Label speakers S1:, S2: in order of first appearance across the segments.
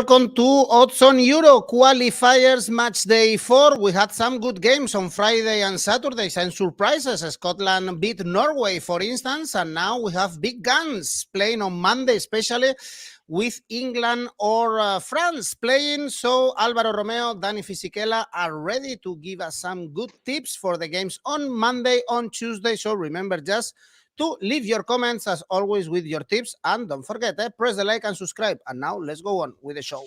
S1: Welcome to Odds on Euro Qualifiers Matchday 4. We had some good games on Friday and Saturday, some surprises. Scotland beat Norway, for instance, and now we have big guns playing on Monday, especially with England or France playing. So Alvaro, Romeo, Dani, Fisichella are ready to give us some good tips for the games on Monday, on Tuesday. So remember just to leave your comments as always with your tips, and don't forget, press the like and subscribe. And now let's go on with the show.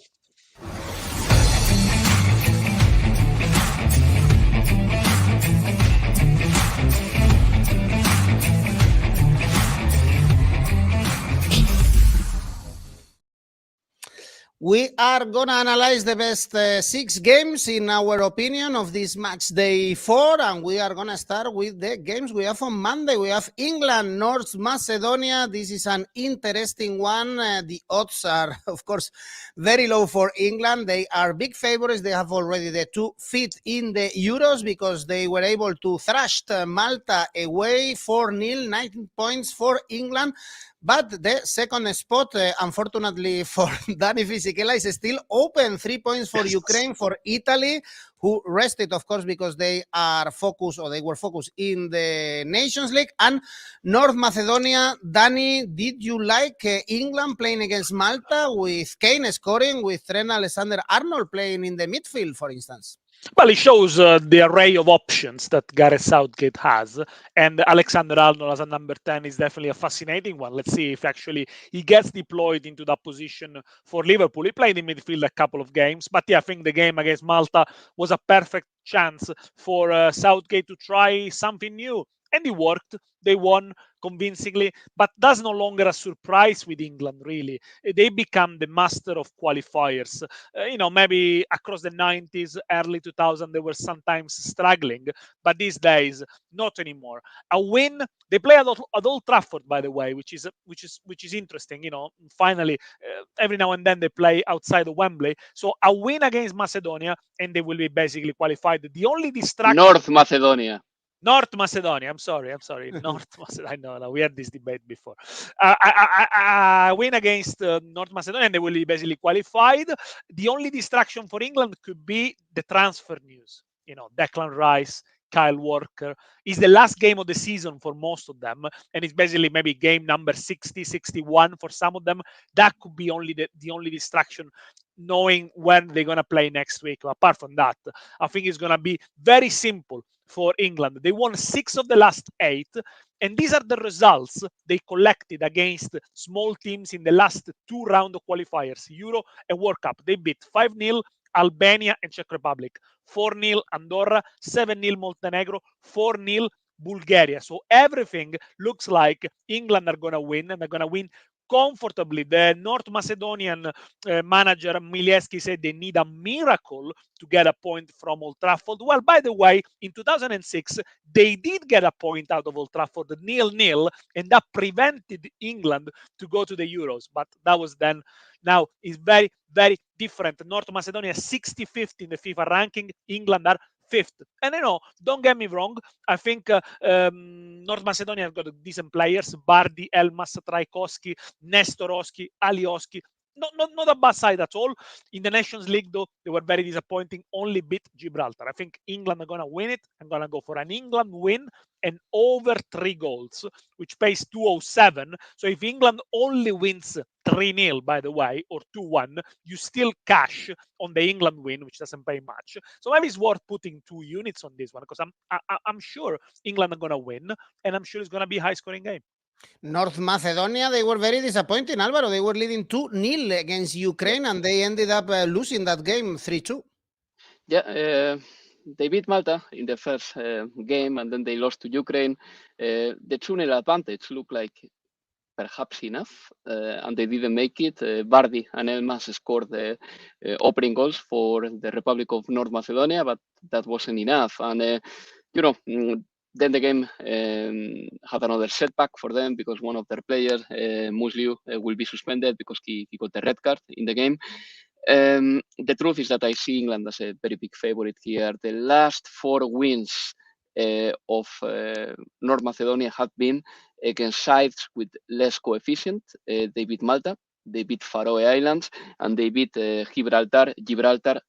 S1: We are going to analyze the best 6 games, in our opinion, of this match day 4. And we are going to start with the games we have on Monday. We have England, North Macedonia. This is an interesting one. The odds are, of course, very low for England. They are big favorites. They have already the 2 feet in the Euros because they were able to thrash Malta away 4-0, 19 points for England. But the second spot, unfortunately for Dani Fisichella, is still open. 3 points for Ukraine, for Italy, who rested, of course, because they are focused, or they were focused in the Nations League. And North Macedonia, Dani, did you like England playing against Malta with Kane scoring, with Trent Alexander-Arnold playing in the midfield, for instance?
S2: Well, it shows the array of options that Gareth Southgate has, and Alexander-Arnold as a number 10 is definitely a fascinating one. Let's see if actually he gets deployed into that position for Liverpool. He played in midfield a couple of games, but yeah, I think the game against Malta was a perfect chance for Southgate to try something new, and it worked. They won convincingly, but that's no longer a surprise with England, really. They become the master of qualifiers. Maybe across the 90s, early 2000, they were sometimes struggling, but these days, not anymore. A win, they play at Old Trafford, by the way, which is interesting. Finally, every now and then they play outside of Wembley. So a win against Macedonia, and they will be basically qualified. The only distraction... North Macedonia. I'm sorry. North Macedonia. No, we had this debate before. I win against North Macedonia, and they will be basically qualified. The only distraction for England could be the transfer news. Declan Rice, Kyle Walker. Is the last game of the season for most of them, and it's basically maybe game number 60, 61 for some of them. That could be the only distraction, knowing when they're going to play next week. Apart from that, I think it's going to be very simple for England. They won 6 of the last 8, and these are the results they collected against small teams in the last 2 round of qualifiers, Euro and World Cup. They beat 5-0 Albania and Czech Republic, 4-0 Andorra, 7-0 Montenegro, 4-0 Bulgaria. So everything looks like England are going to win, and they're going to win comfortably. The North Macedonian manager Milevski said they need a miracle to get a point from Old Trafford. Well, by the way, in 2006, they did get a point out of Old Trafford, 0-0, and that prevented England to go to the Euros. But that was then. Now it's very, very different. North Macedonia 65th in the FIFA ranking. England are 5th. And don't get me wrong, I think North Macedonia have got decent players: Bardi, Elmas, Trajkovski, Nestorovski, Alioski. Not a bad side at all. In the Nations League, though, they were very disappointing. Only beat Gibraltar. I think England are going to win it. I'm going to go for an England win and over 3 goals, which pays 207. So if England only wins 3-0, by the way, or 2-1, you still cash on the England win, which doesn't pay much. So maybe it's worth putting 2 units on this one, because I'm sure England are going to win, and I'm sure it's going to be a high-scoring game.
S1: North Macedonia, they were very disappointing, Alvaro. They were leading 2-0 against Ukraine, and they ended up losing that game 3-2.
S3: Yeah, they beat Malta in the first game, and then they lost to Ukraine. The 2-0 advantage looked like perhaps enough, and they didn't make it. Bardi and Elmas scored the opening goals for the Republic of North Macedonia, but that wasn't enough. And, then the game had another setback for them, because one of their players, Musliu, will be suspended because he got the red card in the game. The truth is that I see England as a very big favorite here. The last 4 wins of North Macedonia have been against sides with less coefficient. They beat Malta, they beat Faroe Islands, and they beat Gibraltar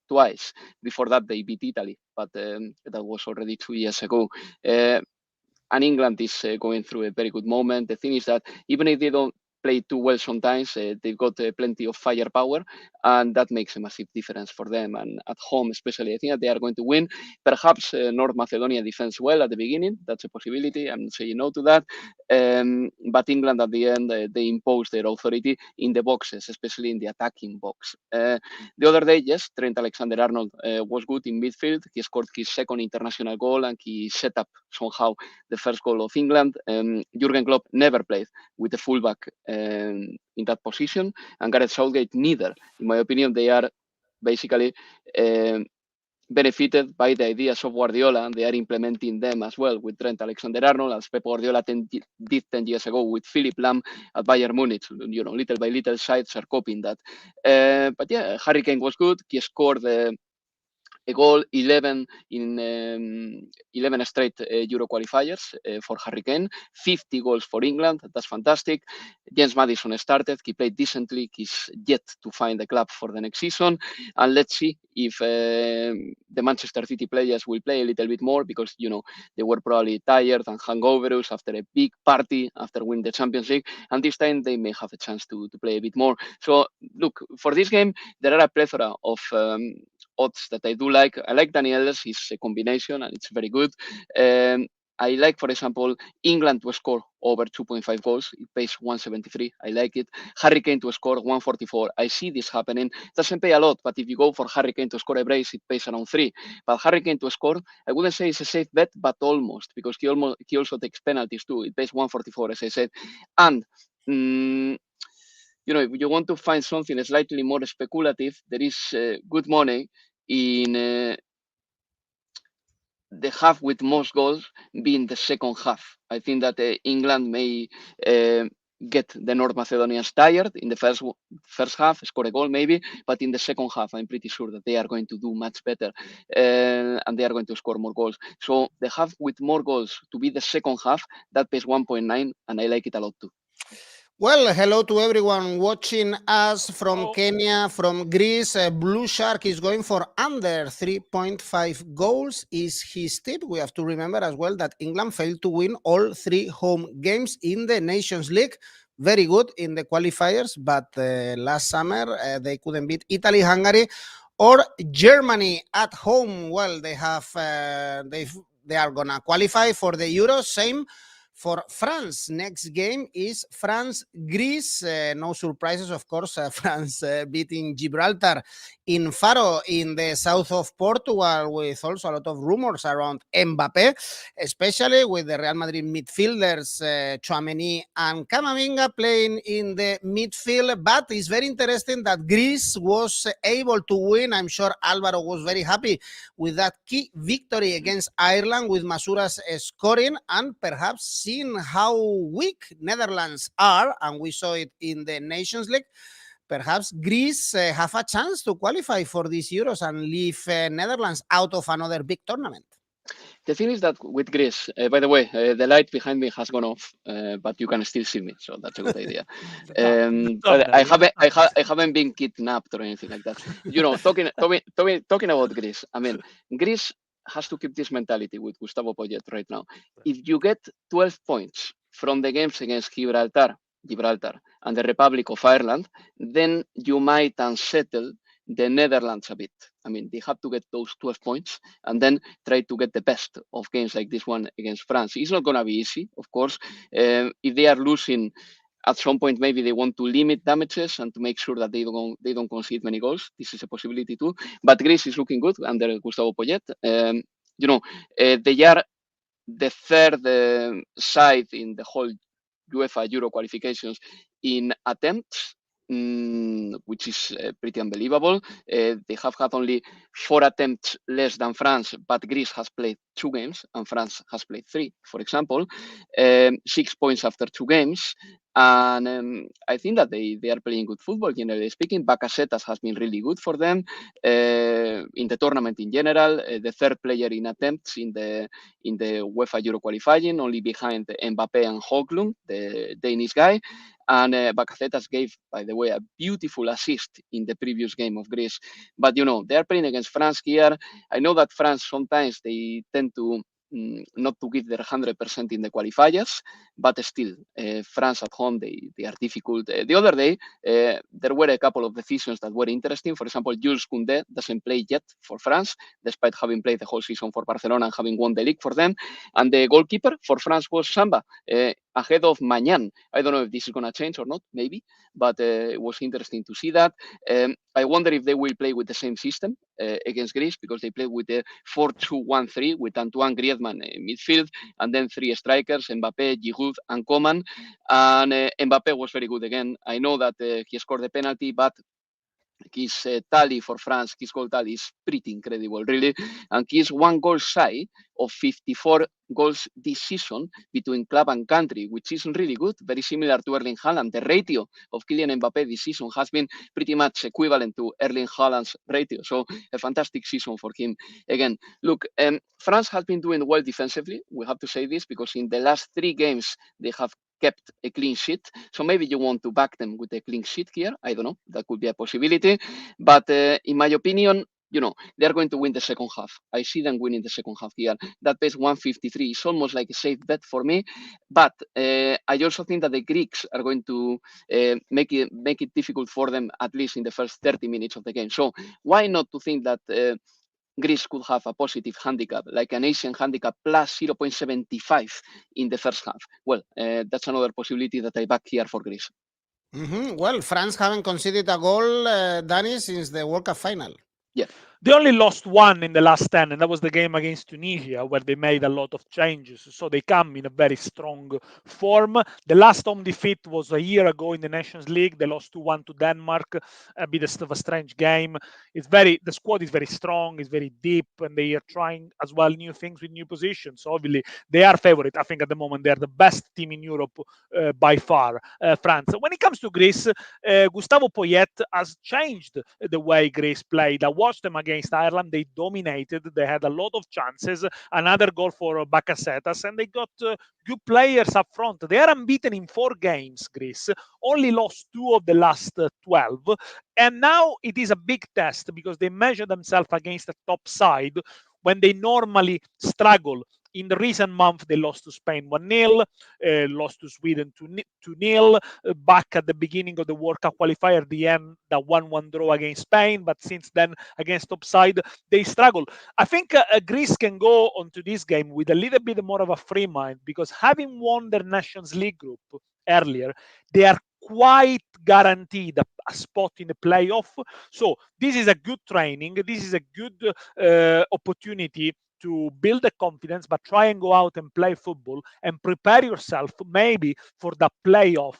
S3: twice. Before that, they beat Italy, but that was already 2 years ago. And England is going through a very good moment. The thing is that even if they don't play too well sometimes, they've got plenty of firepower, and that makes a massive difference for them. And at home, especially, I think that they are going to win. Perhaps North Macedonia defends well at the beginning. That's a possibility. I'm not saying no to that. But England, at the end, they impose their authority in the boxes, especially in the attacking box. The other day, yes, Trent Alexander-Arnold was good in midfield. He scored his second international goal, and he set up somehow the first goal of England. Jurgen Klopp never played with a fullback in that position, and Gareth Southgate neither. In my opinion, they are basically benefited by the ideas of Guardiola, and they are implementing them as well with Trent Alexander-Arnold, as Pep Guardiola did 10 years ago with Philipp Lahm at Bayern Munich. Little by little, sides are copying that. But yeah, Harry Kane was good. He scored a goal, 11 in 11 straight Euro qualifiers for Harry Kane, 50 goals for England. That's fantastic. James Maddison started. He played decently. He's yet to find a club for the next season. And let's see if the Manchester City players will play a little bit more, because, they were probably tired and hangovers after a big party after winning the Champions League. And this time they may have a chance to play a bit more. So, look, for this game, there are a plethora of odds that I do like. I like Daniele's. It's a combination, and it's very good. I like, for example, England to score over 2.5 goals. It pays 173. I like it. Harry Kane to score 144. I see this happening. It doesn't pay a lot, but if you go for Harry Kane to score a brace, it pays around 3. But Harry Kane to score, I wouldn't say it's a safe bet, but almost, because he also takes penalties too. It pays 144, as I said. And if you want to find something slightly more speculative, there is good money in the half with most goals being the second half. I think that England may get the North Macedonians tired in the first half, score a goal maybe, but in the second half, I'm pretty sure that they are going to do much better and they are going to score more goals. So the half with more goals to be the second half, that pays 1.9, and I like it a lot too.
S1: Well, hello to everyone watching us from Kenya, from Greece. Blue Shark is going for under 3.5 goals is his tip. We have to remember as well that England failed to win all 3 home games in the Nations League. Very good in the qualifiers, but last summer they couldn't beat Italy, Hungary, or Germany at home. Well, they have they are gonna qualify for the Euro. Same for France. Next game is France-Greece. No surprises, of course. France beating Gibraltar in Faro in the south of Portugal, with also a lot of rumors around Mbappé, especially with the Real Madrid midfielders Tchouaméni and Camavinga playing in the midfield. But it's very interesting that Greece was able to win. I'm sure Alvaro was very happy with that key victory against Ireland, with Masouras scoring, and perhaps seeing how weak Netherlands are, and we saw it in the Nations League, perhaps Greece have a chance to qualify for these Euros and leave Netherlands out of another big tournament.
S3: The thing is that with Greece, by the way, the light behind me has gone off, but you can still see me, so that's a good idea. But I haven't been kidnapped or anything like that. Talking about Greece, I mean, Greece has to keep this mentality with Gustavo Poyet right now. If you get 12 points from the games against Gibraltar, and the Republic of Ireland, then you might unsettle the Netherlands a bit. I mean, they have to get those 12 points and then try to get the best of games like this one against France. It's not going to be easy, of course. If they are losing, at some point, maybe they want to limit damages and to make sure that they don't concede many goals. This is a possibility too. But Greece is looking good under Gustavo Poyet. They are the third side in the whole UEFA Euro qualifications in attempts, which is pretty unbelievable. They have had only 4 attempts less than France, but Greece has played 2 games and France has played 3, for example. 6 points after 2 games. And I think that they are playing good football, generally speaking. Bakasetas has been really good for them in the tournament in general. The third player in attempts in the UEFA Euro qualifying, only behind Mbappe and Højlund, the Danish guy. And Bakasetas gave, by the way, a beautiful assist in the previous game of Greece. But, you know, they are playing against France here. I know that France sometimes they tend to not to give their 100% in the qualifiers, but still, France at home, they are difficult. The other day, there were a couple of decisions that were interesting. For example, Jules Koundé doesn't play yet for France, despite having played the whole season for Barcelona and having won the league for them. And the goalkeeper for France was Samba, ahead of Magnan. I don't know if this is going to change or not, maybe, but it was interesting to see that. I wonder if they will play with the same system against Greece, because they played with the 4-2-1-3 with Antoine Griezmann in midfield, and then three strikers, Mbappe, Giroud, and Coman. And Mbappe was very good again. I know that he scored the penalty, but his tally for France, his goal tally is pretty incredible, really. And he's one goal shy of 54 goals this season between club and country, which is really good, very similar to Erling Haaland. The ratio of Kylian Mbappe this season has been pretty much equivalent to Erling Haaland's ratio. So a fantastic season for him. Again, look, France has been doing well defensively. We have to say this, because in the last 3 games, they have kept a clean sheet. So maybe you want to back them with a clean sheet here. I don't know. That could be a possibility. But in my opinion, you know, they're going to win the second half. I see them winning the second half here. That pays 153. It's almost like a safe bet for me. But I also think that the Greeks are going to make it difficult for them, at least in the first 30 minutes of the game. So why not to think that Greece could have a positive handicap, like an Asian handicap plus 0.75 in the first half? Well, that's another possibility that I back here for Greece.
S1: Well, France haven't conceded a goal, Dani, since the World Cup final.
S3: Yeah.
S2: They only lost one in the last 10, and that was the game against Tunisia, where they made a lot of changes. So they come in a very strong form. The last home defeat was a year ago in the Nations League. They lost 2-1 to Denmark, a bit of a strange game. The squad is very strong, it's very deep, and they are trying as well new things with new positions. So obviously, they are favorite. I think at the moment, they're the best team in Europe by far, France. When it comes to Greece, Gustavo Poyet has changed the way Greece played. I watched them against Ireland. They dominated. They had a lot of chances. Another goal for Bakasetas, and they got good players up front. They are unbeaten in 4 games, Greece. Only lost 2 of the last 12. And now it is a big test, because they measure themselves against the top side when they normally struggle. In the recent month, they lost to Spain 1-0, lost to Sweden 2-0, back at the beginning of the World Cup qualifier, at the end, the 1-1 draw against Spain, but since then, against top side, they struggle. I think Greece can go onto this game with a little bit more of a free mind, because having won their Nations League group earlier, they are quite guaranteed a spot in the playoff. So this is a good training. This is a good opportunity to build the confidence, but try and go out and play football and prepare yourself maybe for the playoff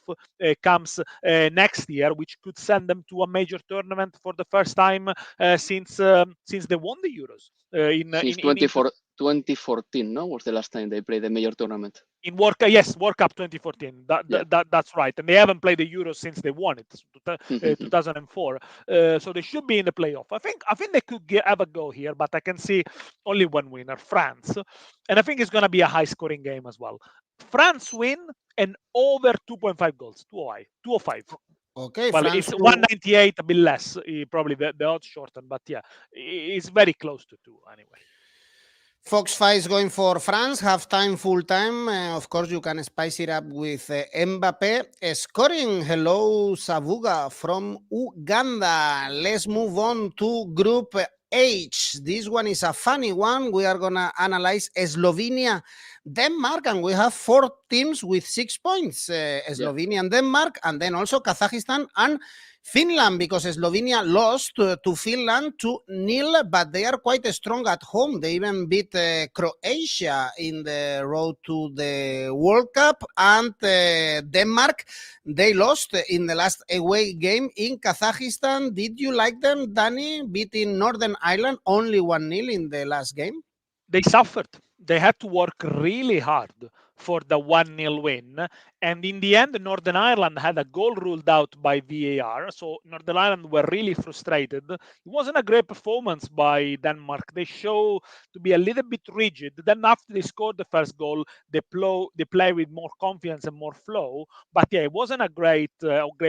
S2: comes next year, which could send them to a major tournament for the first time since they won the Euros.
S3: Since 2014, no, was the last time they played the major tournament.
S2: In World Cup 2014. That's right. And they haven't played the Euros since they won it, 2004. So they should be in the playoff. I think they could have a go here, but I can see only one winner, France. And I think it's going to be a high-scoring game as well. France win and over 2.5 goals, 205.
S1: Okay,
S2: well,
S1: France
S2: it's 198, a bit less. Probably the odds shortened, but yeah, it's very close to 2 anyway.
S1: Fox 5 is going for France, half-time, full-time. Of course, you can spice it up with Mbappe scoring. Hello, Savuga from Uganda. Let's move on to Group H. This one is a funny one. We are going to analyze Slovenia, Denmark, and we have 4 teams with 6 points. Slovenia and Denmark, and then also Kazakhstan and Finland, because Slovenia lost to Finland 2-0, but they are quite strong at home. They even beat Croatia in the road to the World Cup. And Denmark, they lost in the last away game in Kazakhstan. Did you like them, Dani, beating Northern Ireland only 1-0 in the last game?
S2: They suffered. They had to work really hard for the 1-0 win. And in the end, Northern Ireland had a goal ruled out by VAR. So Northern Ireland were really frustrated. It wasn't a great performance by Denmark. They show to be a little bit rigid. Then after they scored the first goal, they play with more confidence and more flow. But yeah, it wasn't a great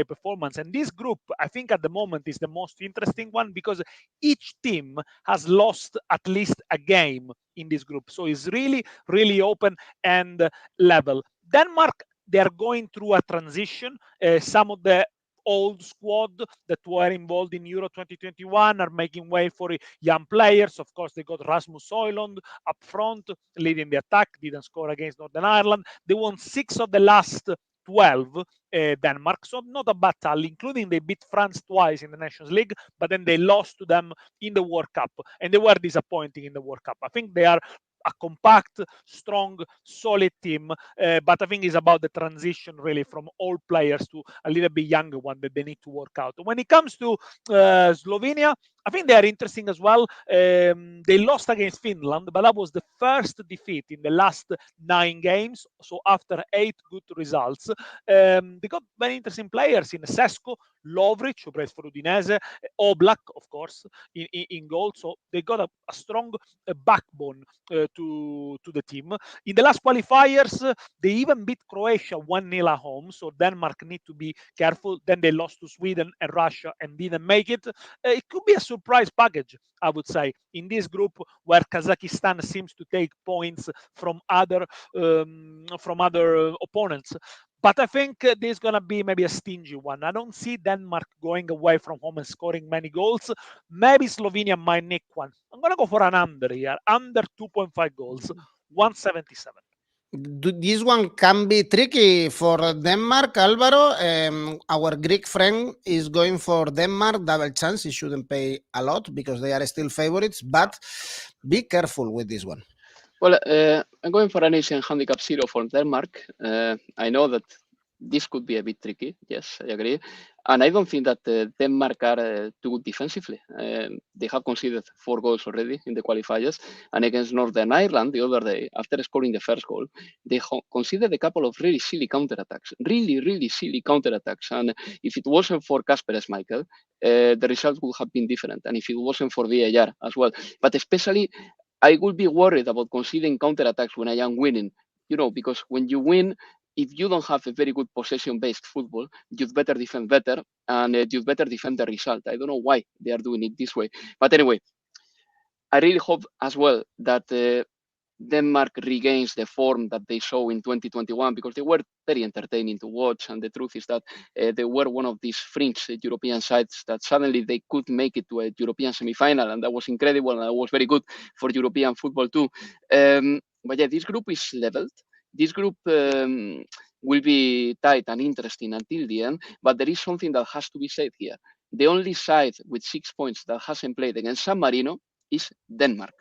S2: performance. And this group, I think at the moment, is the most interesting one because each team has lost at least a game in this group. So it's really, really open and level. Denmark, they are going through a transition. Some of the old squad that were involved in Euro 2021 are making way for young players. Of course, they got Rasmus Højlund up front, leading the attack, didn't score against Northern Ireland. They won 6 of the last 12, Denmark, so not a bad tally, including they beat France twice in the Nations League, but then they lost to them in the World Cup, and they were disappointing in the World Cup. I think they are a compact, strong, solid team, but I think it's about the transition really from old players to a little bit younger one that they need to work out. When it comes to Slovenia, I think they are interesting as well. They lost against Finland, but that was the first defeat in the last 9 games. So after 8 good results, they got very interesting players in Sesko, Lovric, who plays for Udinese, Oblak, of course, in goal. So they got a strong backbone to the team. In the last qualifiers, they even beat Croatia 1-0 at home. So Denmark need to be careful. Then they lost to Sweden and Russia and didn't make it. It could be a surprise package, I would say, in this group where Kazakhstan seems to take points from other opponents. But I think this is going to be maybe a stingy one. I don't see Denmark going away from home and scoring many goals. Maybe Slovenia might nick one. I'm going to go for an under here, under 2.5 goals, 177.
S1: This one can be tricky for Denmark, Alvaro. Our Greek friend is going for Denmark, double chance. He shouldn't pay a lot because they are still favorites, but be careful with this one.
S3: Well, I'm going for an Asian handicap 0 for Denmark. I know that this could be a bit tricky. Yes, I agree. And I don't think that Denmark are too good defensively. They have conceded 4 goals already in the qualifiers. And against Northern Ireland the other day, after scoring the first goal, they conceded a couple of really silly counterattacks. Really, really silly counterattacks. And if it wasn't for Kasper Schmeichel, the result would have been different. And if it wasn't for VAR as well. But especially, I would be worried about conceding counterattacks when I am winning, because when you win, if you don't have a very good possession-based football, you'd better defend better, and you'd better defend the result. I don't know why they are doing it this way. But anyway, I really hope as well that Denmark regains the form that they show in 2021, because they were very entertaining to watch. And the truth is that they were one of these fringe European sides that suddenly they could make it to a European semi-final, and that was incredible, and that was very good for European football too. But yeah, this group is leveled. This group will be tight and interesting until the end, but there is something that has to be said here. The only side with 6 points that hasn't played against San Marino is Denmark.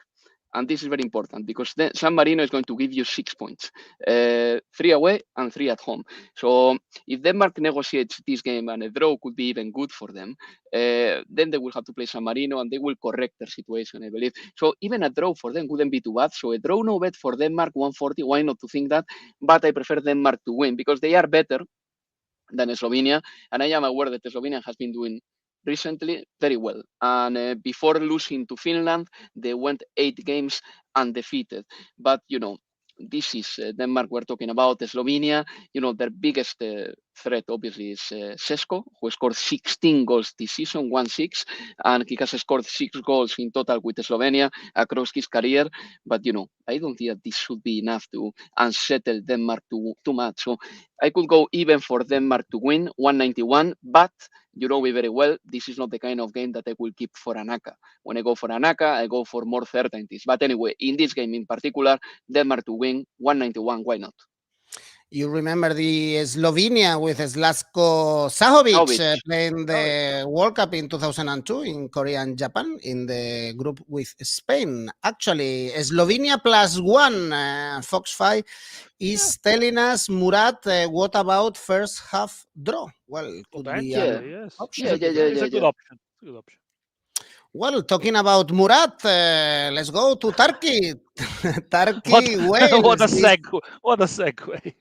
S3: And this is very important because San Marino is going to give you 6 points, 3 away and 3 at home. So if Denmark negotiates this game and a draw could be even good for them, then they will have to play San Marino and they will correct their situation, I believe. So even a draw for them wouldn't be too bad. So a draw no bet for Denmark, 140. Why not to think that? But I prefer Denmark to win because they are better than Slovenia. And I am aware that Slovenia has been doing recently very well, and before losing to Finland they went 8 games undefeated. But this is Denmark we're talking about. Slovenia, their biggest threat obviously is Sesko, who scored 16 goals this season, 1-6, and he has scored 6 goals in total with Slovenia across his career. But I don't think that this should be enough to unsettle Denmark too much. So I could go even for Denmark to win, 191, but you know me very well, this is not the kind of game that I will keep for an ACCA. When I go for an ACCA, I go for more certainties. But anyway, in this game in particular, Denmark to win, 191, why not?
S1: You remember the Slovenia with Zlatko Sahovic playing the World Cup in 2002 in Korea and Japan in the group with Spain. Actually, Slovenia +1, Fox 5 is telling us, Murat, what about first half draw? Well, it could be an option.
S2: It's a good option.
S1: Well, talking about Murat, let's go to Turkey. Turkey,
S2: What
S1: Wales.
S2: a segue! What a segue!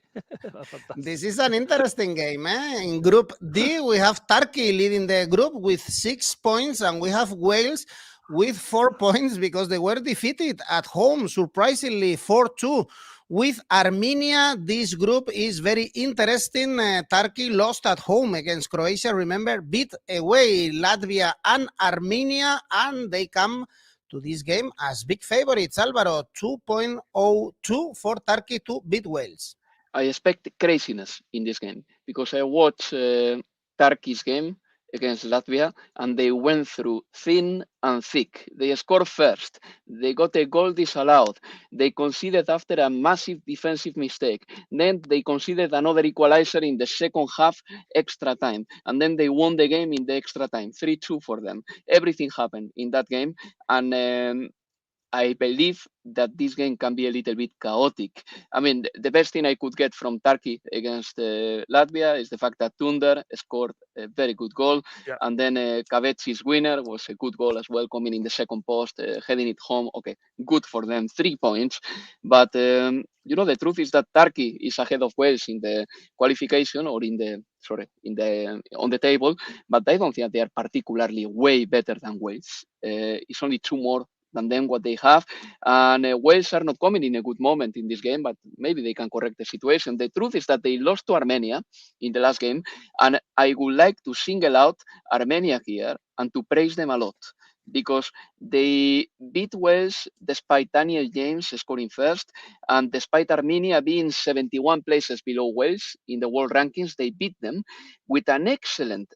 S1: This is an interesting game. In Group D, we have Turkey leading the group with 6 points, and we have Wales with 4 points because they were defeated at home, surprisingly 4-2. With Armenia, this group is very interesting. Turkey lost at home against Croatia. Remember, beat away Latvia and Armenia, and they come to this game as big favorites. Alvaro, 2.02 for Turkey to beat Wales.
S3: I expect craziness in this game because I watched Turkey's game against Latvia and they went through thin and thick. They scored first. They got a goal disallowed. They conceded after a massive defensive mistake. Then they conceded another equalizer in the second half extra time. And then they won the game in the extra time, 3-2 for them. Everything happened in that game. And I believe that this game can be a little bit chaotic. I mean, the best thing I could get from Turkey against Latvia is the fact that Tunder scored a very good goal.
S2: Yeah.
S3: And then Kavetsi's winner was a good goal as well, coming in the second post, heading it home. Okay, good for them, 3 points. But, the truth is that Turkey is ahead of Wales in the qualification or on the table. But I don't think they are particularly way better than Wales. It's only 2 more than them what they have. And Wales are not coming in a good moment in this game, but maybe they can correct the situation. The truth is that they lost to Armenia in the last game, and I would like to single out Armenia here and to praise them a lot because they beat Wales despite Daniel James scoring first, and despite Armenia being 71 places below Wales in the world rankings, they beat them with an excellent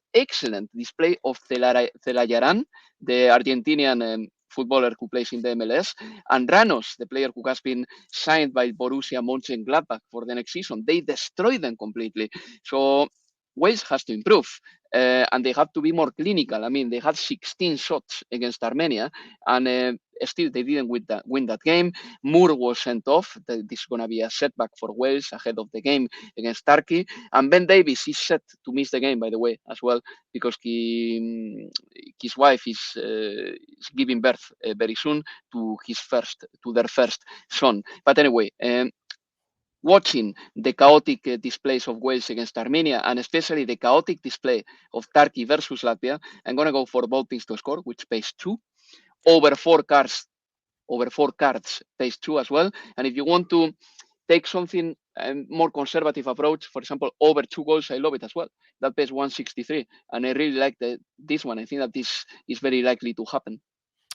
S3: display of Celayaran, the Argentinian footballer who plays in the MLS, and Ranos, the player who has been signed by Borussia Mönchengladbach for the next season. They destroyed them completely. So Wales has to improve. And they have to be more clinical. I mean, they had 16 shots against Armenia, and still they didn't win that game. Moore was sent off. This is going to be a setback for Wales ahead of the game against Turkey. And Ben Davies is set to miss the game, by the way, as well, because his wife is giving birth very soon to their first son. But anyway, watching the chaotic displays of Wales against Armenia, and especially the chaotic display of Turkey versus Latvia, I'm going to go for both teams to score, which pays 2. Over 4 cards pays 2 as well. And if you want to take something more conservative approach, for example, over 2 goals, I love it as well. That pays 163. And I really like this one. I think that this is very likely to happen.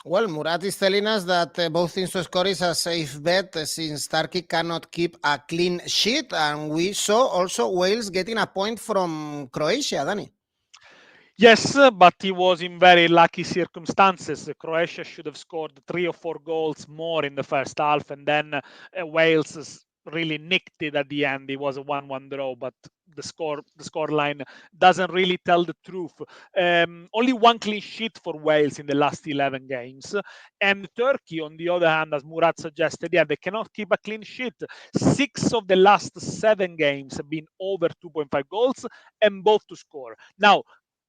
S1: Well, Murat is telling us that both teams to score is a safe bet since Turkey cannot keep a clean sheet. And we saw also Wales getting a point from Croatia, Dani.
S2: Yes, but he was in very lucky circumstances. Croatia should have scored 3 or 4 goals more in the first half, and then Wales really nicked it at the end. It was a 1-1 draw, but the score line doesn't really tell the truth. Only 1 clean sheet for Wales in the last 11 games. And Turkey, on the other hand, as Murat suggested, they cannot keep a clean sheet. 6 of the last 7 games have been over 2.5 goals, and both to score. Now,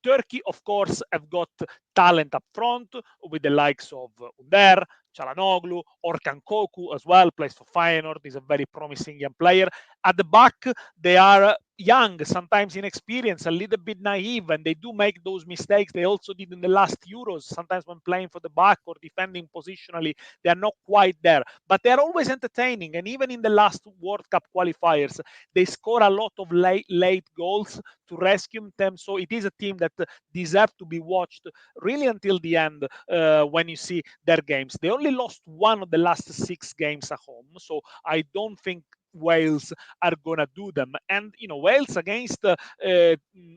S2: Turkey, of course, have got talent up front with the likes of Under, Çalhanoğlu, Orkan Koku as well, plays for Feyenoord, is a very promising young player. At the back, they are young, sometimes inexperienced, a little bit naive, and they do make those mistakes. They also did in the last Euros. Sometimes when playing for the back or defending positionally, they are not quite there. But they are always entertaining, and even in the last World Cup qualifiers, they score a lot of late goals to rescue them. So it is a team that deserves to be watched really until the end when you see their games. They only lost 1 of the last 6 games at home, so I don't think Wales are gonna do them. And Wales against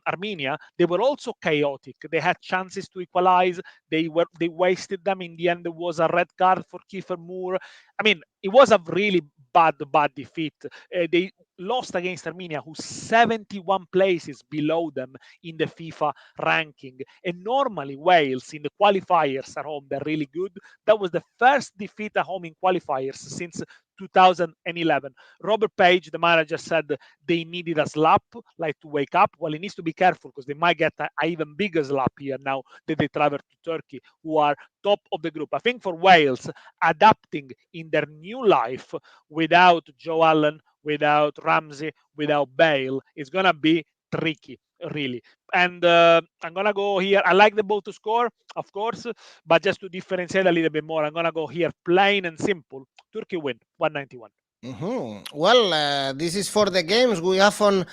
S2: Armenia, they were also chaotic. They had chances to equalize. They wasted them. In the end, there was a red card for Kiefer Moore. I mean, it was a really bad defeat. They lost against Armenia, who's 71 places below them in the FIFA ranking. And normally Wales in the qualifiers at home, they're really good. That was the first defeat at home in qualifiers since 2011. Robert Page, the manager, said they needed a slap, like to wake up. Well, he needs to be careful because they might get an even bigger slap here now that they travel to Turkey, who are top of the group. I think for Wales, adapting in their new life without Joe Allen, without Ramsey, without Bale, is going to be tricky, really. And I'm going to go here. I like the ball to score, of course, but just to differentiate a little bit more, I'm going to go here plain and simple. Turkey win, 191.
S1: Well, this is for the games we have on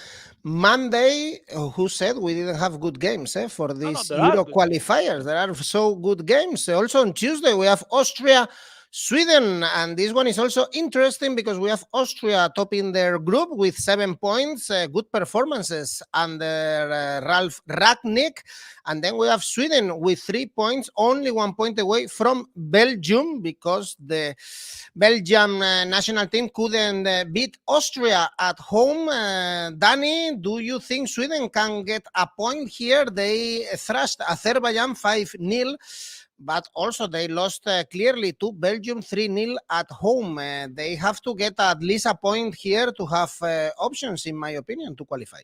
S1: Monday. Who said we didn't have good games for these Euro qualifiers? There are so good games. Also on Tuesday we have Austria, Sweden, and this one is also interesting because we have Austria topping their group with 7 points, good performances under Ralf Rangnick, and then we have Sweden with 3 points, only 1 point away from Belgium because the Belgium national team couldn't beat Austria at home. Dani, do you think Sweden can get a point here? They thrashed Azerbaijan 5-0. But also they lost clearly to Belgium 3-0 at home. They have to get at least a point here to have options, in my opinion, to qualify.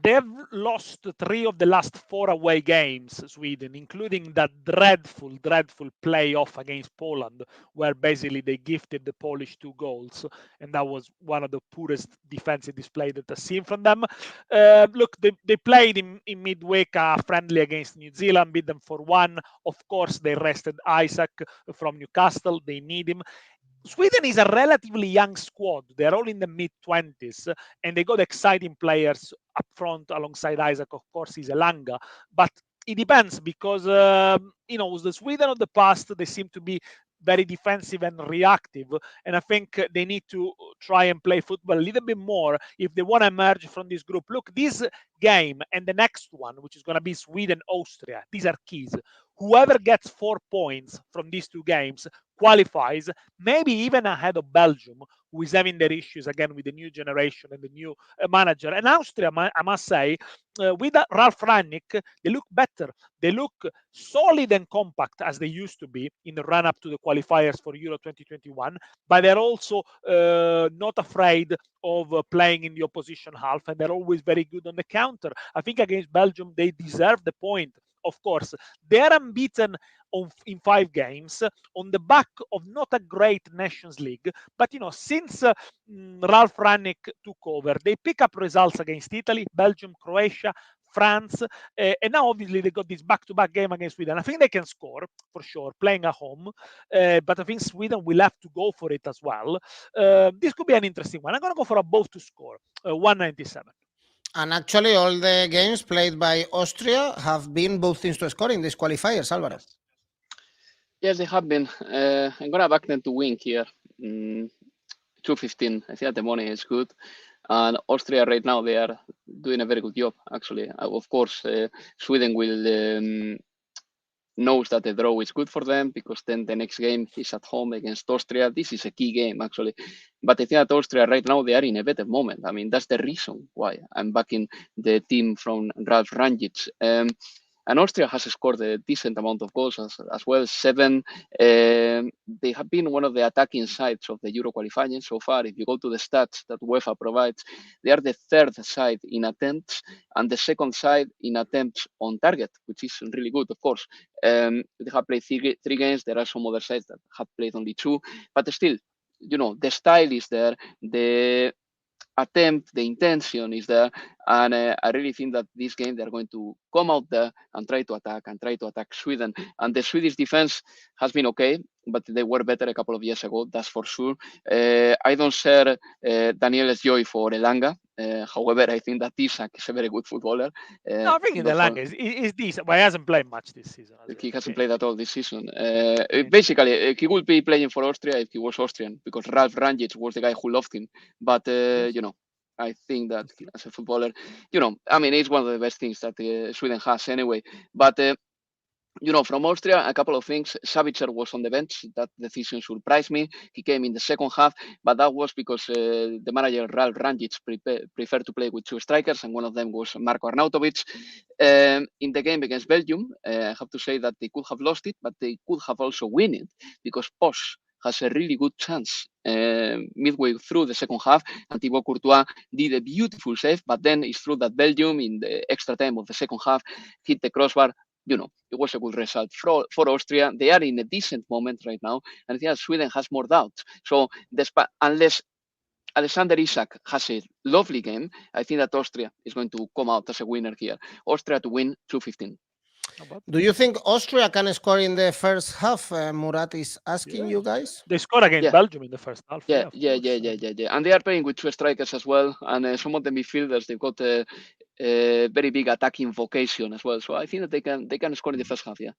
S2: They've lost 3 of the last 4 away games, Sweden, including that dreadful playoff against Poland, where basically they gifted the Polish 2 goals. And that was one of the poorest defensive display that I've seen from them. Look, they played in midweek friendly against New Zealand, beat them 4-1. Of course, they rested Isaac from Newcastle. They need him. Sweden is a relatively young squad. They're all in the mid-20s, and they got exciting players up front alongside Isaac. Of course, he's Elanga, but it depends because, the Sweden of the past, they seem to be very defensive and reactive, and I think they need to try and play football a little bit more if they want to emerge from this group. Look, this game and the next one, which is going to be Sweden-Austria, these are keys. Whoever gets 4 points from these 2 games qualifies, maybe even ahead of Belgium, who is having their issues again with the new generation and the new manager. And Austria, I must say, with Ralf Rangnick, they look better. They look solid and compact as they used to be in the run-up to the qualifiers for Euro 2021, but they're also not afraid of playing in the opposition half, and they're always very good on the counter. I think against Belgium, they deserve the point. Of course, they're unbeaten in 5 games on the back of not a great Nations League. But, since Ralf Rangnick took over, they pick up results against Italy, Belgium, Croatia, France, and now obviously they got this back-to-back game against Sweden. I think they can score, for sure, playing at home, but I think Sweden will have to go for it as well. This could be an interesting one. I'm going to go for a both to score, 197.
S1: And actually, all the games played by Austria have been both teams to score in these qualifiers, Alvaro.
S3: Yes, they have been. I'm going to back them to win here. 2-15. I think the money is good. And Austria right now, they are doing a very good job, actually. Of course, Sweden will knows that the draw is good for them because then the next game is at home against Austria. This is a key game, actually. But I think that Austria right now, they are in a better moment. I mean, that's the reason why I'm backing the team from Ralf Rangnick. And Austria has scored a decent amount of goals as well, 7. They have been one of the attacking sides of the Euro qualifying so far. If you go to the stats that UEFA provides, they are the 3rd side in attempts and the 2nd side in attempts on target, which is really good, of course. They have played 3 games. There are some other sides that have played only 2, but still, the style is there. The attempt, the intention is there, and I really think that this game they're going to come out there and try to attack Sweden. And the Swedish defense has been okay, but they were better a couple of years ago, that's for sure. I don't share Daniele's joy for Elanga. However, I think that Isak is a very good footballer.
S2: No, I think Elanga is decent, but he hasn't played much this season.
S3: He hasn't played at all this season. Basically, he would be playing for Austria if he was Austrian, because Ralf Rangnick was the guy who loved him. But, I think that as a footballer, I mean, it's one of the best things that Sweden has anyway. But, from Austria, a couple of things. Savitzer was on the bench. That decision surprised me. He came in the second half, but that was because the manager, Ralf Rangnick, preferred to play with 2 strikers, and one of them was Marko Arnautovic. In the game against Belgium, I have to say that they could have lost it, but they could have also won it, because Posch has a really good chance midway through the second half. And Thibaut Courtois did a beautiful save, but then it's true that Belgium in the extra time of the second half hit the crossbar. It was a good result for Austria. They are in a decent moment right now, and I think that Sweden has more doubts. So unless Alexander Isak has a lovely game, I think that Austria is going to come out as a winner here. Austria to win 2-15.
S1: Do you think Austria can score in the first half? Murat is asking you guys.
S2: They scored against Belgium in the first half.
S3: Yeah. And they are playing with 2 strikers as well. And some of the midfielders, they've got a very big attacking vocation as well. So I think that they can score in the first half, yeah.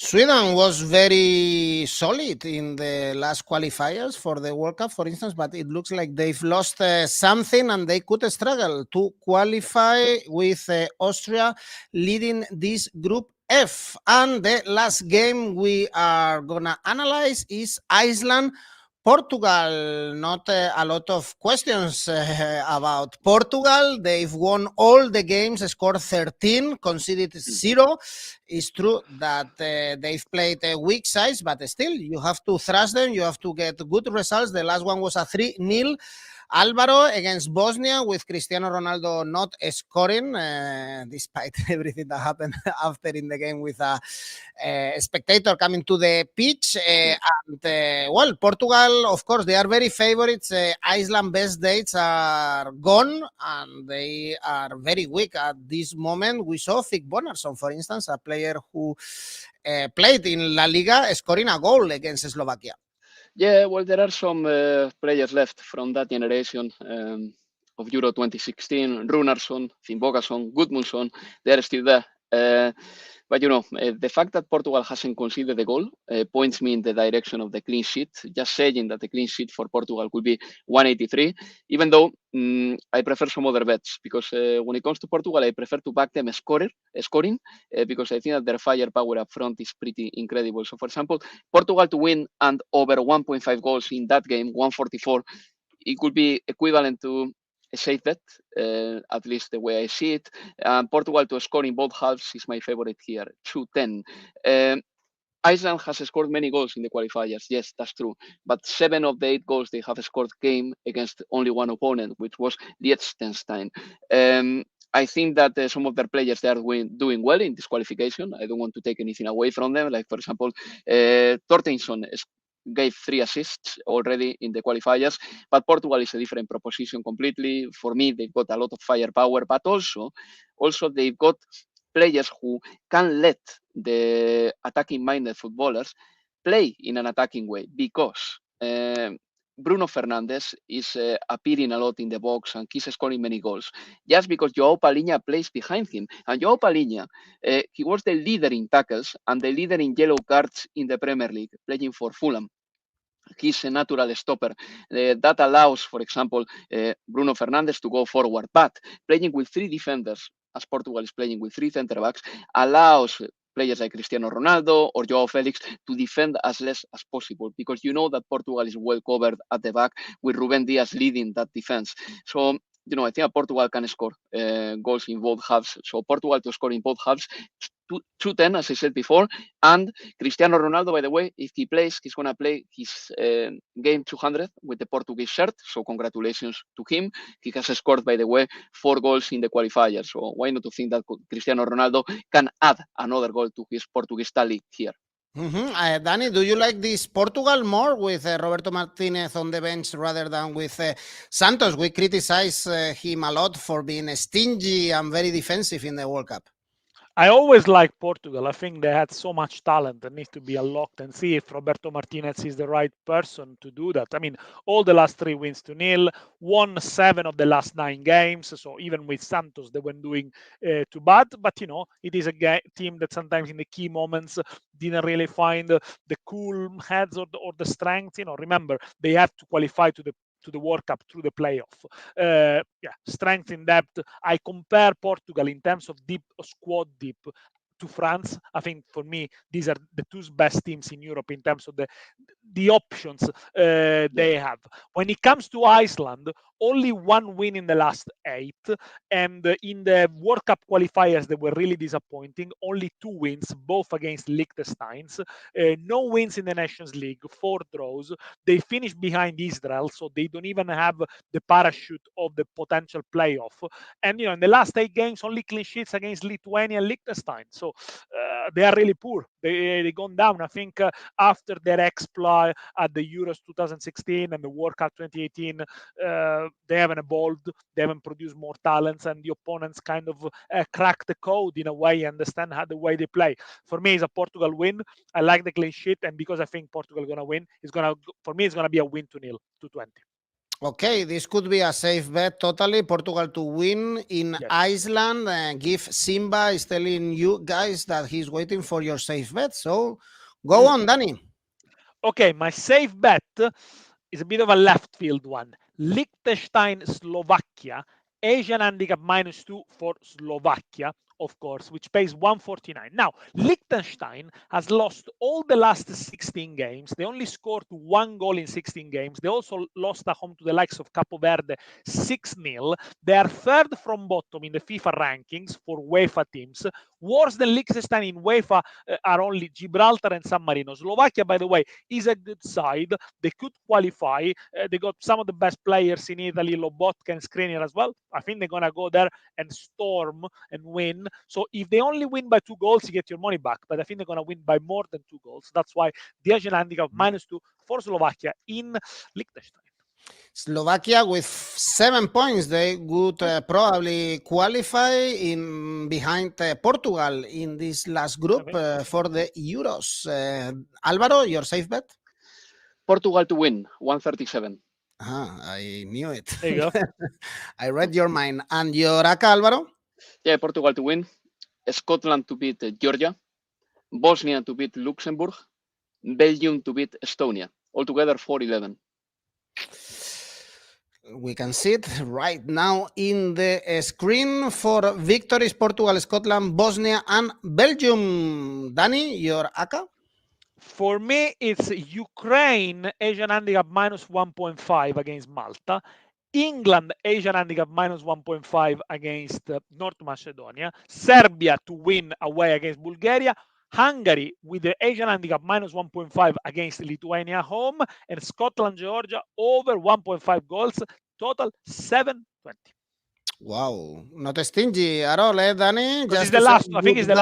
S1: Sweden was very solid in the last qualifiers for the World Cup, for instance, but it looks like they've lost something and they could struggle to qualify with Austria leading this Group F. And the last game we are going to analyze is Iceland. Portugal, not a lot of questions about Portugal. They've won all the games, scored 13, conceded 0. It's true that they've played a weak size, but still, you have to thrust them. You have to get good results. The last one was a 3-0. Alvaro against Bosnia with Cristiano Ronaldo not scoring, despite everything that happened after in the game with a spectator coming to the pitch. And Portugal, of course, they are very favorites. Iceland best dates are gone and they are very weak at this moment. We saw Fig Bonarsson, for instance, a player who played in La Liga, scoring a goal against Slovakia.
S3: Yeah, well, there are some players left from that generation of Euro 2016. Runarsson, Finnbogason, Gudmundsson, they are still there. But the fact that Portugal hasn't conceded the goal points me in the direction of the clean sheet. Just saying that the clean sheet for Portugal could be 183, even though I prefer some other bets, because when it comes to Portugal, I prefer to back them scoring, because I think that their firepower up front is pretty incredible. So, for example, Portugal to win and over 1.5 goals in that game, 144, it could be equivalent to a safe bet, at least the way I see it. Portugal to score in both halves is my favorite here, 2-10. Iceland has scored many goals in the qualifiers. Yes, that's true. But 7 of the 8 goals they have scored came against only one opponent, which was Liechtenstein. I think that some of their players, they are doing well in this qualification. I don't want to take anything away from them. Like, for example, Torsteinsson gave 3 assists already in the qualifiers, but Portugal is a different proposition completely. For me, they've got a lot of firepower, but also they've got players who can let the attacking-minded footballers play in an attacking way, because Bruno Fernandes is appearing a lot in the box and he's scoring many goals, just because João Palhinha plays behind him. And João Palhinha, he was the leader in tackles and the leader in yellow cards in the Premier League, playing for Fulham. He's a natural stopper. That allows, for example, Bruno Fernandes to go forward. But playing with 3 defenders, as Portugal is playing with 3 centre-backs, allows players like Cristiano Ronaldo or Joao Felix to defend as less as possible, because you know that Portugal is well covered at the back with Ruben Dias leading that defense. So, I think Portugal can score goals in both halves. So Portugal to score in both halves, 2-10, as I said before. And Cristiano Ronaldo, by the way, if he plays, he's going to play his game 200 with the Portuguese shirt. So congratulations to him. He has scored, by the way, 4 goals in the qualifiers. So why not to think that Cristiano Ronaldo can add another goal to his Portuguese tally here?
S1: Dani, do you like this Portugal more with Roberto Martinez on the bench rather than with Santos? We criticize him a lot for being stingy and very defensive in the World Cup.
S2: I always like Portugal. I think they had so much talent that needs to be unlocked, and see if Roberto Martinez is the right person to do that. I mean, all the last 3 wins to nil, won 7 of the last 9 games. So even with Santos, they weren't doing too bad. But, it is a team that sometimes in the key moments didn't really find the cool heads or the strength. Remember, they have to qualify to the World Cup through the playoff. Strength in depth. I compare Portugal in terms of squad deep to France. I think for me, these are the 2 best teams in Europe in terms of the the options they have. When it comes to Iceland, only one win in the last 8, and in the World Cup qualifiers they were really disappointing. Only 2 wins, both against Liechtensteins. No wins in the Nations League, 4 draws. They finished behind Israel, so they don't even have the parachute of the potential playoff. And in the last 8 games, only clean sheets against Lithuania and Liechtenstein. So they are really poor. They gone down. I think after their exploit at the Euros 2016 and the World Cup 2018, they haven't evolved. They haven't produced more talents, and the opponents kind of crack the code in a way, understand how the way they play. For me, it's a Portugal win. I like the clean sheet, and because I think Portugal is gonna win, for me it's gonna be a win 2-0, 2-20.
S1: Okay, this could be a safe bet totally. Portugal to win in Iceland. Give Simba is telling you guys that he's waiting for your safe bet. So go on, Dani.
S2: Okay, my safe bet is a bit of a left field one. Liechtenstein, Slovakia, Asian handicap -2 for Slovakia, of course, which pays 149. Now, Liechtenstein has lost all the last 16 games. They only scored 1 goal in 16 games. They also lost at home to the likes of Capo Verde 6-0. They are third from bottom in the FIFA rankings for UEFA teams. Worse than Liechtenstein in UEFA are only Gibraltar and San Marino. Slovakia, by the way, is a good side. They could qualify. They got some of the best players in Italy, Lobotka and Skriniar as well. I think they're going to go there and storm and win. So if they only win by 2 goals, you get your money back. But I think they're going to win by more than 2 goals. That's why the Asian handicap -2 for Slovakia in Liechtenstein.
S1: Slovakia with 7 points. They would probably qualify in behind Portugal in this last group for the Euros. Alvaro, your safe bet?
S3: Portugal to win, 137.
S1: I knew it.
S2: There you go.
S1: I read your mind. And your ACCA, Alvaro?
S3: Yeah, Portugal to win, Scotland to beat Georgia, Bosnia to beat Luxembourg, Belgium to beat Estonia. Altogether 4-11.
S1: We can see it right now in the screen for victories: Portugal, Scotland, Bosnia, and Belgium. Dani, your ACCA?
S2: For me, it's Ukraine, Asian handicap -1.5 against Malta. England, Asian handicap -1.5 against North Macedonia. Serbia to win away against Bulgaria. Hungary with the Asian handicap -1.5 against Lithuania home. And Scotland, Georgia over 1.5 goals. Total 720.
S1: Wow, not stingy at all, Dani?
S2: Just the last one. I think it's the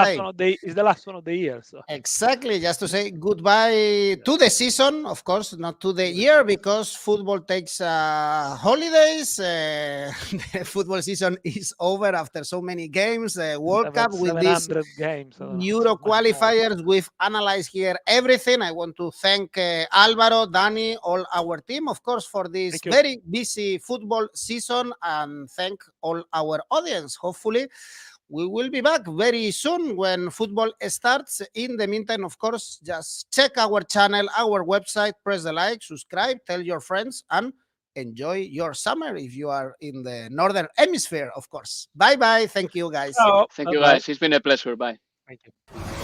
S2: last one of the year. So.
S1: Exactly, just to say goodbye to the season, of course, not to the year, because football takes holidays. The football season is over after so many games. World Cup with these
S2: games,
S1: Euro qualifiers. We've analyzed here everything. I want to thank Alvaro, Dani, all our team, of course, for this very busy football season, and thank all our audience. Hopefully we will be back very soon when football starts. In the meantime, of course, just check our channel, our website, press the like, subscribe, tell your friends, and enjoy your summer if you are in the northern hemisphere, of course. Bye bye. Thank you, guys.
S3: Thank you, guys. It's been a pleasure. Bye.
S2: Thank you.